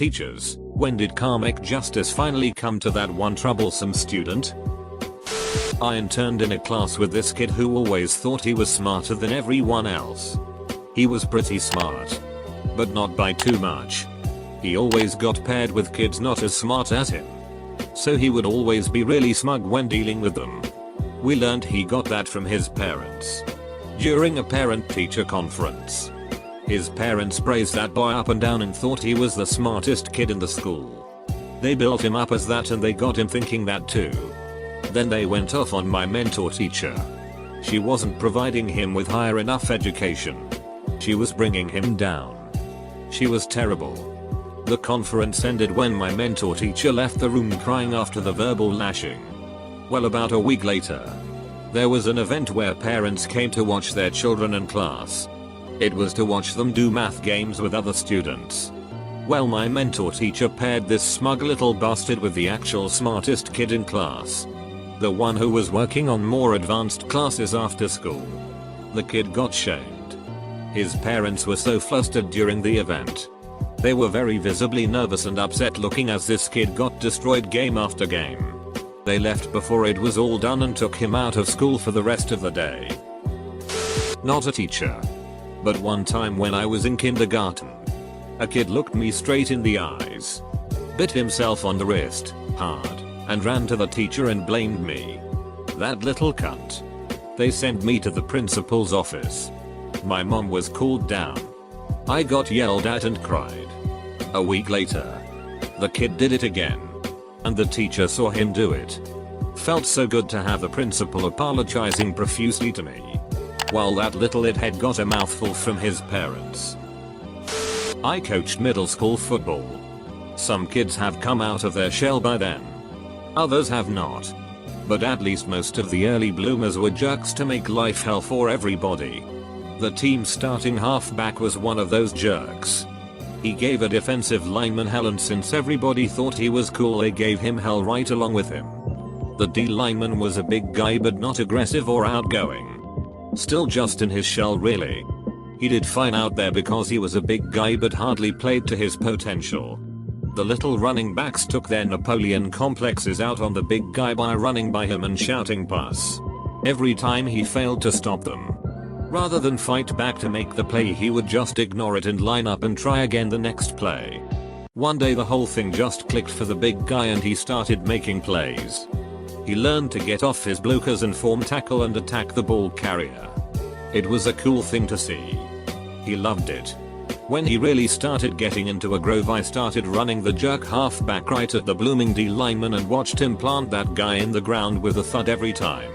teachers, when did karmic justice finally come to that one troublesome student? I interned in a class with this kid who always thought he was smarter than everyone else. He was pretty smart, but not by too much. He always got paired with kids not as smart as him, so he would always be really smug when dealing with them. We learned he got that from his parents. During a parent-teacher conference, his parents praised that boy up and down and thought he was the smartest kid in the school. They built him up as that and they got him thinking that too. Then they went off on my mentor teacher. She wasn't providing him with higher enough education. She was bringing him down. She was terrible. The conference ended when my mentor teacher left the room crying after the verbal lashing. Well, about a week later, there was an event where parents came to watch their children in class. It was to watch them do math games with other students. Well, my mentor teacher paired this smug little bastard with the actual smartest kid in class. The one who was working on more advanced classes after school. The kid got shamed. His parents were so flustered during the event. They were very visibly nervous and upset looking as this kid got destroyed game after game. They left before it was all done and took him out of school for the rest of the day. Not a teacher. But one time when I was in kindergarten, a kid looked me straight in the eyes, bit himself on the wrist, hard, and ran to the teacher and blamed me. That little cunt. They sent me to the principal's office. My mom was called down. I got yelled at and cried. A week later, the kid did it again. And the teacher saw him do it. Felt so good to have the principal apologizing profusely to me, while that little idiot got a mouthful from his parents. I coached middle school football. Some kids have come out of their shell by then. Others have not. But at least most of the early bloomers were jerks to make life hell for everybody. The team's starting halfback was one of those jerks. He gave a defensive lineman hell, and since everybody thought he was cool, they gave him hell right along with him. The D lineman was a big guy but not aggressive or outgoing. Still just in his shell really. He did fine out there because he was a big guy but hardly played to his potential. The little running backs took their Napoleon complexes out on the big guy by running by him and shouting pass every time he failed to stop them. Rather than fight back to make the play, he would just ignore it and line up and try again the next play. One day the whole thing just clicked for the big guy and he started making plays. He learned to get off his blockers and form tackle and attack the ball carrier. It was a cool thing to see. He loved it. When he really started getting into a groove, I started running the jerk halfback right at the blooming D lineman and watched him plant that guy in the ground with a thud every time.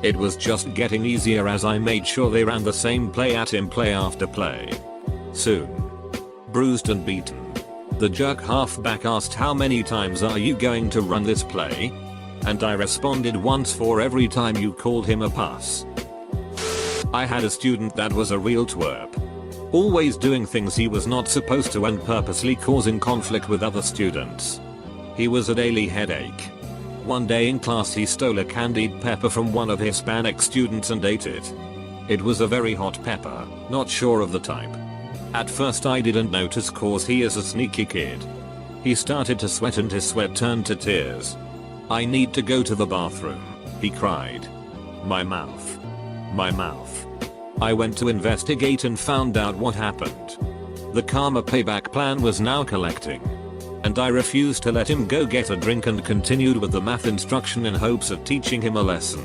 It was just getting easier as I made sure they ran the same play at him play after play. Soon, bruised and beaten, the jerk halfback asked, "How many times are you going to run this play?" And I responded, "Once for every time you called him a pass." I had a student that was a real twerp. Always doing things he was not supposed to and purposely causing conflict with other students. He was a daily headache. One day in class he stole a candied pepper from one of Hispanic students and ate it. It was a very hot pepper, not sure of the type. At first I didn't notice cause he is a sneaky kid. He started to sweat and his sweat turned to tears. "I need to go to the bathroom," he cried. My mouth. My mouth. I went to investigate and found out what happened. The karma payback plan was now collecting. And I refused to let him go get a drink and continued with the math instruction in hopes of teaching him a lesson.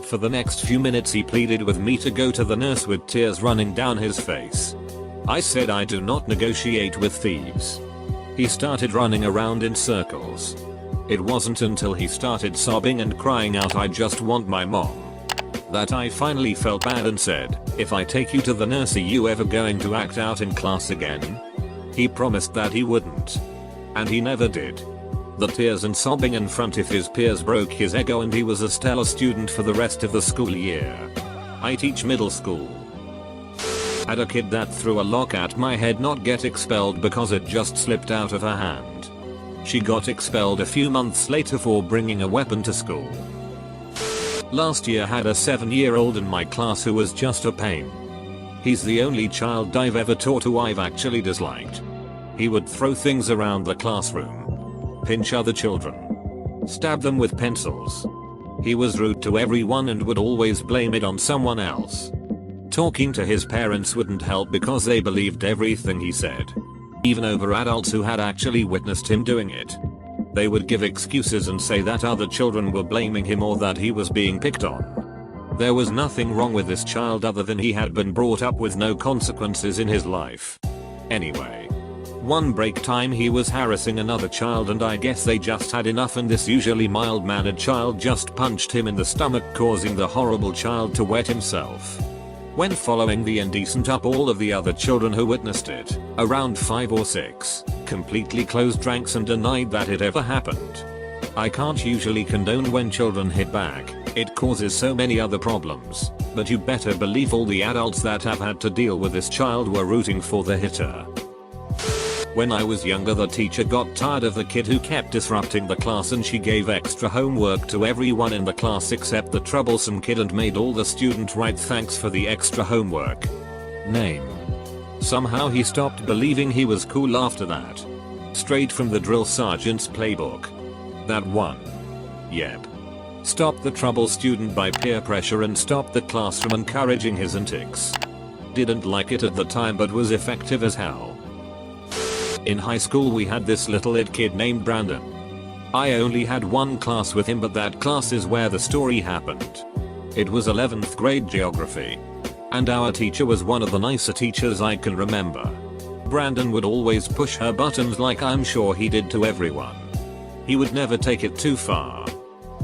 For the next few minutes he pleaded with me to go to the nurse with tears running down his face. I said I do not negotiate with thieves. He started running around in circles. It wasn't until he started sobbing and crying out, "I just want my mom," that I finally felt bad and said, "If I take you to the nurse, are you ever going to act out in class again?" He promised that he wouldn't. And he never did. The tears and sobbing in front of his peers broke his ego and he was a stellar student for the rest of the school year. I teach middle school. Had a kid that threw a lock at my head not get expelled because it just slipped out of her hand. She got expelled a few months later for bringing a weapon to school. Last year had a 7-year-old in my class who was just a pain. He's the only child I've ever taught who I've actually disliked. He would throw things around the classroom, pinch other children, stab them with pencils. He was rude to everyone and would always blame it on someone else. Talking to his parents wouldn't help because they believed everything he said, even over adults who had actually witnessed him doing it. They would give excuses and say that other children were blaming him or that he was being picked on. There was nothing wrong with this child other than he had been brought up with no consequences in his life. Anyway, one break time he was harassing another child and I guess they just had enough and this usually mild-mannered child just punched him in the stomach, causing the horrible child to wet himself. When following the indecent up, all of the other children who witnessed it, around 5 or 6, completely closed ranks and denied that it ever happened. I can't usually condone when children hit back, it causes so many other problems, but you better believe all the adults that have had to deal with this child were rooting for the hitter. When I was younger, the teacher got tired of the kid who kept disrupting the class and she gave extra homework to everyone in the class except the troublesome kid and made all the students write thanks for the extra homework. Name. Somehow he stopped believing he was cool after that. Straight from the drill sergeant's playbook. That one. Yep. Stopped the trouble student by peer pressure and stopped the class from encouraging his antics. Didn't like it at the time but was effective as hell. In high school we had this little it kid named Brandon. I only had one class with him, but that class is where the story happened. It was 11th grade geography. And our teacher was one of the nicer teachers I can remember. Brandon would always push her buttons like I'm sure he did to everyone. He would never take it too far.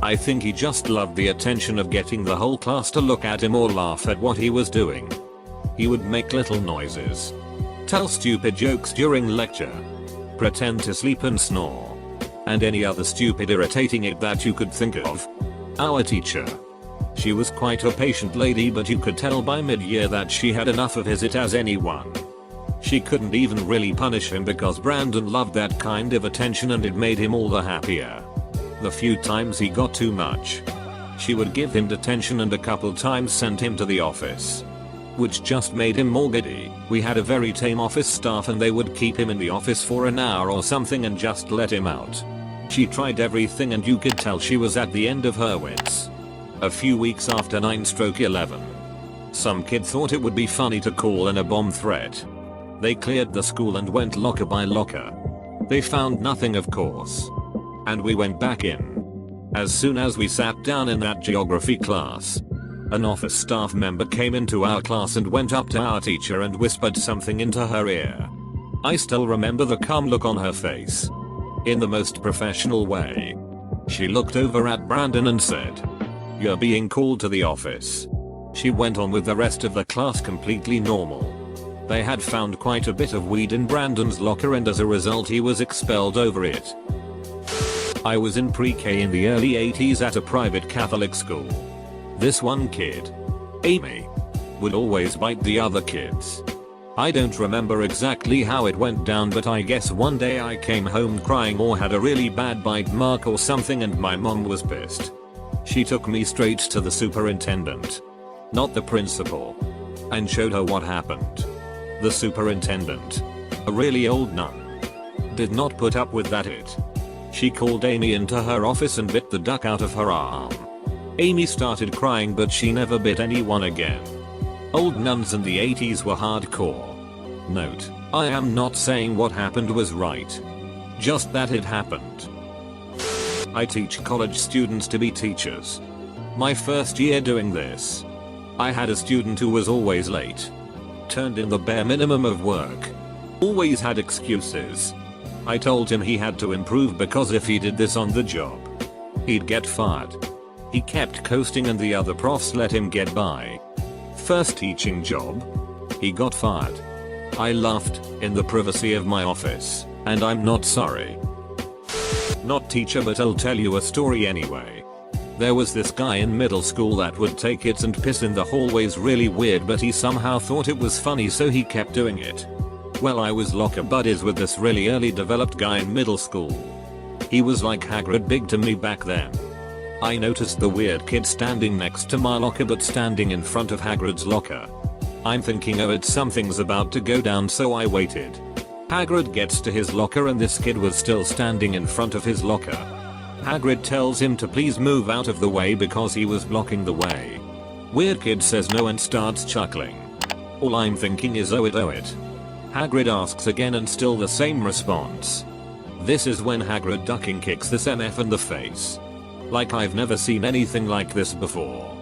I think he just loved the attention of getting the whole class to look at him or laugh at what he was doing. He would make little noises, tell stupid jokes during lecture, pretend to sleep and snore, and any other stupid irritating it that you could think of. Our teacher. She was quite a patient lady, but you could tell by mid-year that she had enough of his it as anyone. She couldn't even really punish him because Brandon loved that kind of attention and it made him all the happier. The few times he got too much, she would give him detention and a couple times sent him to the office, which just made him more giddy. We had a very tame office staff and they would keep him in the office for an hour or something and just let him out. She tried everything and you could tell she was at the end of her wits. A few weeks after 9/11, some kid thought it would be funny to call in a bomb threat. They cleared the school and went locker by locker. They found nothing, of course. And we went back in. As soon as we sat down in that geography class, an office staff member came into our class and went up to our teacher and whispered something into her ear. I still remember the calm look on her face. In the most professional way, she looked over at Brandon and said, "You're being called to the office." She went on with the rest of the class completely normal. They had found quite a bit of weed in Brandon's locker and as a result he was expelled over it. I was in pre-K in the early 80s at a private Catholic school. This one kid, Amy, would always bite the other kids. I don't remember exactly how it went down, but I guess one day I came home crying or had a really bad bite mark or something and my mom was pissed. She took me straight to the superintendent, not the principal, and showed her what happened. The superintendent, a really old nun, did not put up with that it. She called Amy into her office and bit the duck out of her arm. Amy started crying, but she never bit anyone again. Old nuns in the 80s were hardcore. Note, I am not saying what happened was right, just that it happened. I teach college students to be teachers. My first year doing this, I had a student who was always late, turned in the bare minimum of work, always had excuses. I told him he had to improve because if he did this on the job, he'd get fired. He kept coasting and the other profs let him get by. First teaching job, he got fired. I laughed in the privacy of my office, and I'm not sorry. Not teacher, but I'll tell you a story anyway. There was this guy in middle school that would take it and piss in the hallways, really weird, but he somehow thought it was funny so he kept doing it. Well, I was locker buddies with this really early developed guy in middle school. He was like Hagrid big to me back then. I noticed the weird kid standing next to my locker but standing in front of Hagrid's locker. I'm thinking, oh, something's about to go down, so I waited. Hagrid gets to his locker and this kid was still standing in front of his locker. Hagrid tells him to please move out of the way because he was blocking the way. Weird kid says no and starts chuckling. All I'm thinking is oh it. Hagrid asks again and still the same response. This is when Hagrid ducking kicks this MF in the face. Like I've never seen anything like this before.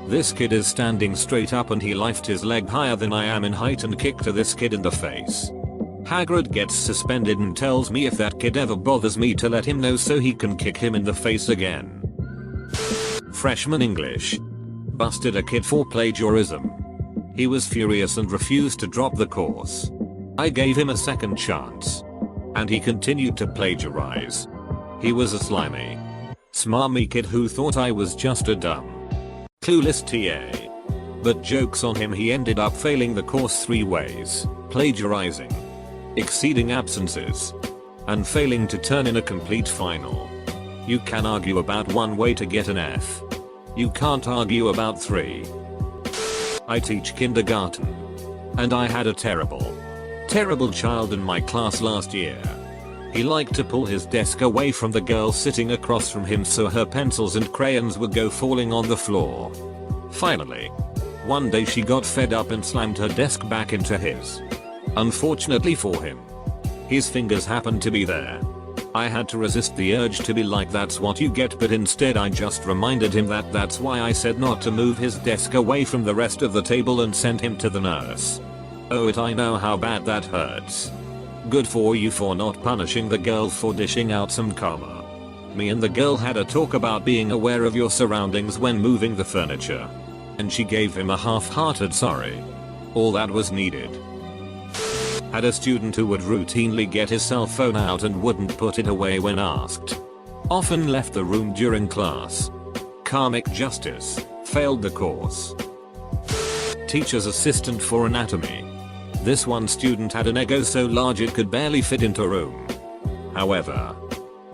This kid is standing straight up and he lifted his leg higher than I am in height and kicked to this kid in the face. Hagrid gets suspended and tells me if that kid ever bothers me to let him know so he can kick him in the face again. Freshman English. Busted a kid for plagiarism. He was furious and refused to drop the course. I gave him a second chance. And he continued to plagiarize. He was a slimy, smarmy kid who thought I was just a dumb, clueless TA. But jokes on him, he ended up failing the course 3 ways: plagiarizing, exceeding absences, and failing to turn in a complete final. You can argue about 1 way to get an F. You can't argue about 3. I teach kindergarten. And I had a terrible child in my class last year. He liked to pull his desk away from the girl sitting across from him so her pencils and crayons would go falling on the floor. Finally, one day she got fed up and slammed her desk back into his. Unfortunately for him, his fingers happened to be there. I had to resist the urge to be like that's what you get, but instead I just reminded him that that's why I said not to move his desk away from the rest of the table and sent him to the nurse. Oh I know how bad that hurts. Good for you for not punishing the girl for dishing out some karma. Me and the girl had a talk about being aware of your surroundings when moving the furniture. And she gave him a half-hearted sorry. All that was needed. Had a student who would routinely get his cell phone out and wouldn't put it away when asked. Often left the room during class. Karmic justice. Failed the course. Teacher's assistant for anatomy. This one student had an ego so large it could barely fit into a room. However,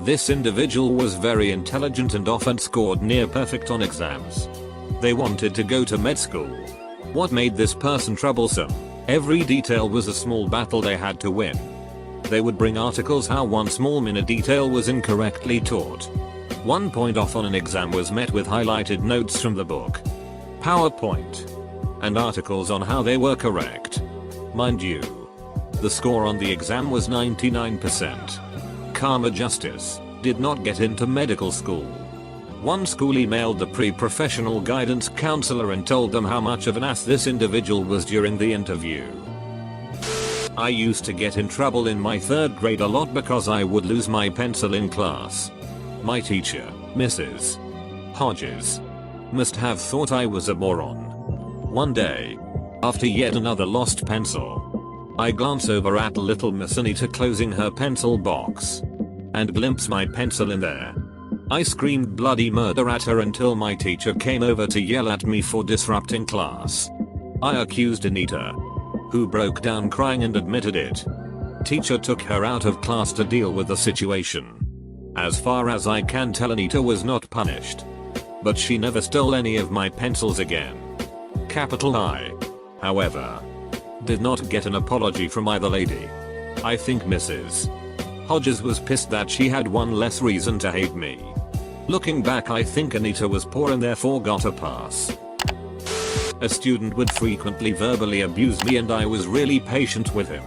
this individual was very intelligent and often scored near perfect on exams. They wanted to go to med school. What made this person troublesome? Every detail was a small battle they had to win. They would bring articles how one small minor detail was incorrectly taught. 1 point off on an exam was met with highlighted notes from the book, PowerPoint, and articles on how they were correct. Mind you, the score on the exam was 99%. Karma justice. Did not get into medical school. One school emailed the pre-professional guidance counselor and told them how much of an ass this individual was during the interview. I used to get in trouble in my 3rd grade a lot because I would lose my pencil in class. My teacher, Mrs. Hodges, must have thought I was a moron. One day, after yet another lost pencil, I glance over at little Miss Anita closing her pencil box and glimpse my pencil in there. I screamed bloody murder at her until my teacher came over to yell at me for disrupting class. I accused Anita, who broke down crying and admitted it. Teacher took her out of class to deal with the situation. As far as I can tell, Anita was not punished. But she never stole any of my pencils again. Capital I, however, did not get an apology from either lady. I think Mrs. Hodges was pissed that she had one less reason to hate me. Looking back, I think Anita was poor and therefore got a pass. A student would frequently verbally abuse me and I was really patient with him.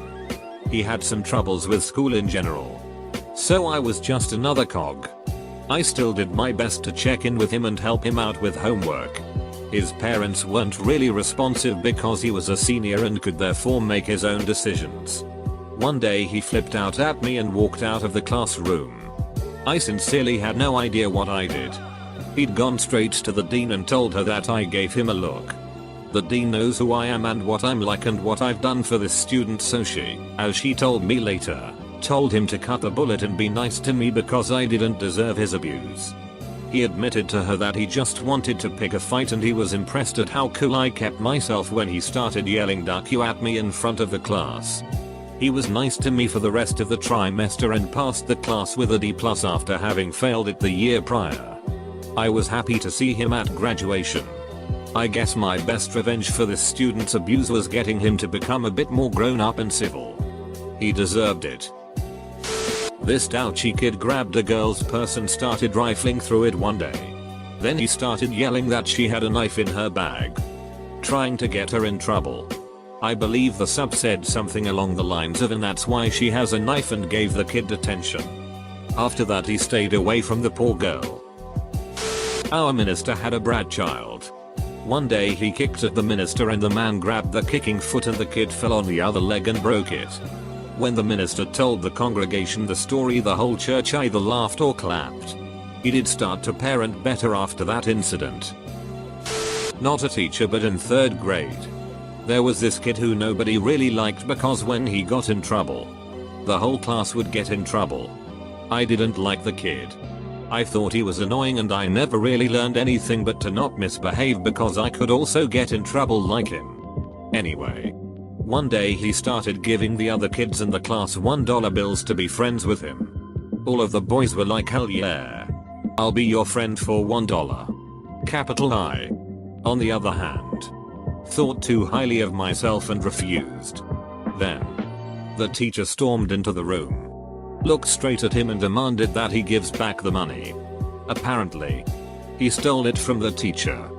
He had some troubles with school in general. So I was just another cog. I still did my best to check in with him and help him out with homework. His parents weren't really responsive because he was a senior and could therefore make his own decisions. One day he flipped out at me and walked out of the classroom. I sincerely had no idea what I did. He'd gone straight to the dean and told her that I gave him a look. The dean knows who I am and what I'm like and what I've done for this student, so she, as she told me later, told him to cut the bullet and be nice to me because I didn't deserve his abuse. He admitted to her that he just wanted to pick a fight and he was impressed at how cool I kept myself when he started yelling "duck you" at me in front of the class. He was nice to me for the rest of the trimester and passed the class with a D+ after having failed it the year prior. I was happy to see him at graduation. I guess my best revenge for this student's abuse was getting him to become a bit more grown up and civil. He deserved it. This douchey kid grabbed a girl's purse and started rifling through it one day. Then he started yelling that she had a knife in her bag, trying to get her in trouble. I believe the sub said something along the lines of "and that's why she has a knife," and gave the kid detention. After that he stayed away from the poor girl. Our minister had a brat child. One day he kicked at the minister and the man grabbed the kicking foot and the kid fell on the other leg and broke it. When the minister told the congregation the story, the whole church either laughed or clapped. He did start to parent better after that incident. Not a teacher, but in 3rd grade. There was this kid who nobody really liked because when he got in trouble, the whole class would get in trouble. I didn't like the kid. I thought he was annoying and I never really learned anything but to not misbehave because I could also get in trouble like him. Anyway, one day he started giving the other kids in the class $1 bills to be friends with him. All of the boys were like, "Hell yeah, I'll be your friend for $1. Capital I. On the other hand, thought too highly of myself and refused. Then, the teacher stormed into the room, looked straight at him and demanded that he gives back the money. Apparently, he stole it from the teacher.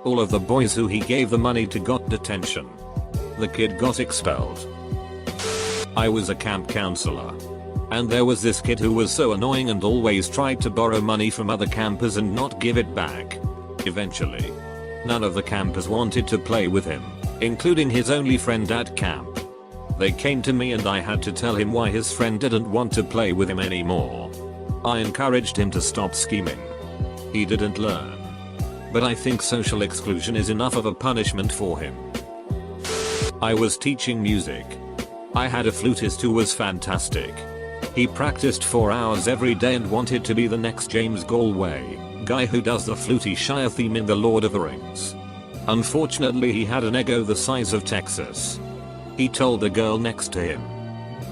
All of the boys who he gave the money to got detention. The kid got expelled. I was a camp counselor, and there was this kid who was so annoying and always tried to borrow money from other campers and not give it back. Eventually, none of the campers wanted to play with him, including his only friend at camp. They came to me and I had to tell him why his friend didn't want to play with him anymore. I encouraged him to stop scheming. He didn't learn. But I think social exclusion is enough of a punishment for him. I was teaching music. I had a flutist who was fantastic. He practiced 4 hours every day and wanted to be the next James Galway, guy who does the fluty Shire theme in The Lord of the Rings. Unfortunately, he had an ego the size of Texas. He told the girl next to him,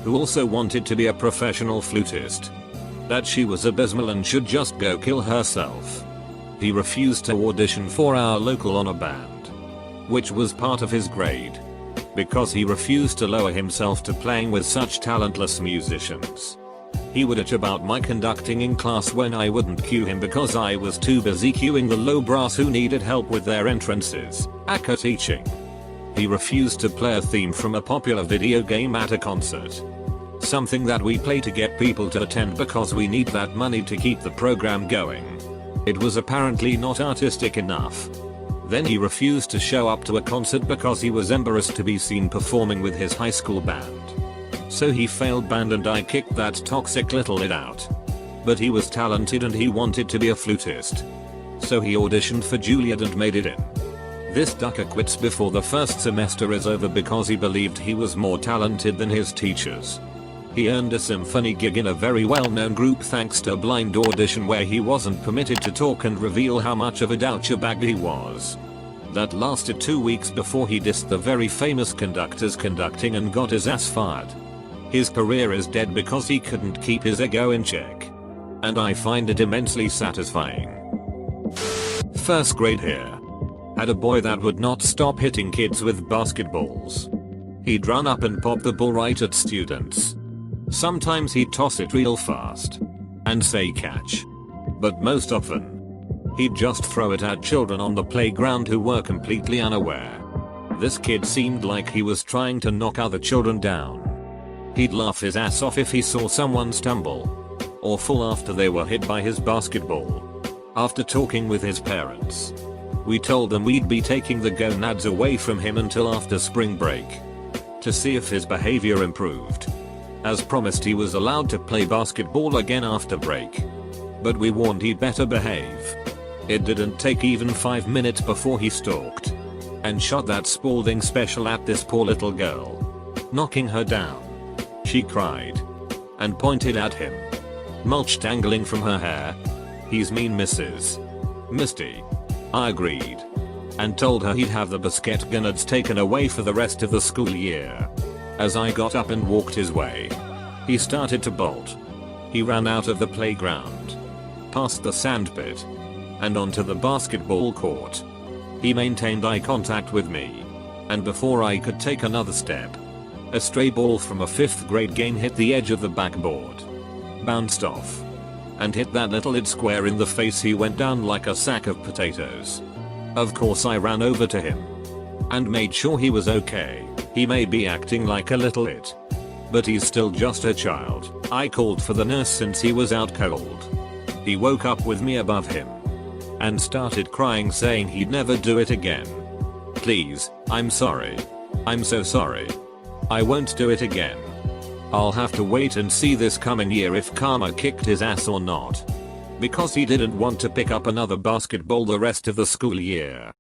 who also wanted to be a professional flutist, that she was abysmal and should just go kill herself. He refused to audition for our local honor band, which was part of his grade, because he refused to lower himself to playing with such talentless musicians. He would bitch about my conducting in class when I wouldn't cue him because I was too busy cueing the low brass who needed help with their entrances, aka teaching. He refused to play a theme from a popular video game at a concert, something that we play to get people to attend because we need that money to keep the program going. It was apparently not artistic enough. Then he refused to show up to a concert because he was embarrassed to be seen performing with his high school band. So he failed band and I kicked that toxic little id out. But he was talented and he wanted to be a flutist. So he auditioned for Juilliard and made it in. This ducker quits before the first semester is over because he believed he was more talented than his teachers. He earned a symphony gig in a very well-known group thanks to a blind audition where he wasn't permitted to talk and reveal how much of a douchebag he was. That lasted 2 weeks before he dissed the very famous conductors conducting and got his ass fired. His career is dead because he couldn't keep his ego in check. And I find it immensely satisfying. 1st grade here. Had a boy that would not stop hitting kids with basketballs. He'd run up and pop the ball right at students. Sometimes he'd toss it real fast and say catch. But most often, he'd just throw it at children on the playground who were completely unaware. This kid seemed like he was trying to knock other children down. He'd laugh his ass off if he saw someone stumble or fall after they were hit by his basketball. After talking with his parents, we told them we'd be taking the gonads away from him until after spring break to see if his behavior improved. As promised, he was allowed to play basketball again after break. But we warned he'd better behave. It didn't take even 5 minutes before he stalked and shot that Spalding special at this poor little girl, knocking her down. She cried and pointed at him, mulch dangling from her hair. "He's mean, Mrs. Misty." I agreed and told her he'd have the basket gonads taken away for the rest of the school year. As I got up and walked his way, he started to bolt. He ran out of the playground, past the sandpit, and onto the basketball court. He maintained eye contact with me, and before I could take another step, A stray ball from a 5th grade game hit the edge of the backboard, bounced off, and hit that little id square in the face. He went down like a sack of potatoes. Of course I ran over to him and made sure he was okay. He may be acting like a little it, but he's still just a child. I called for the nurse since he was out cold. He woke up with me above him and started crying, saying he'd never do it again. Please, I'm sorry. I'm so sorry. I won't do it again. I'll have to wait and see this coming year if karma kicked his ass or not, because he didn't want to pick up another basketball the rest of the school year.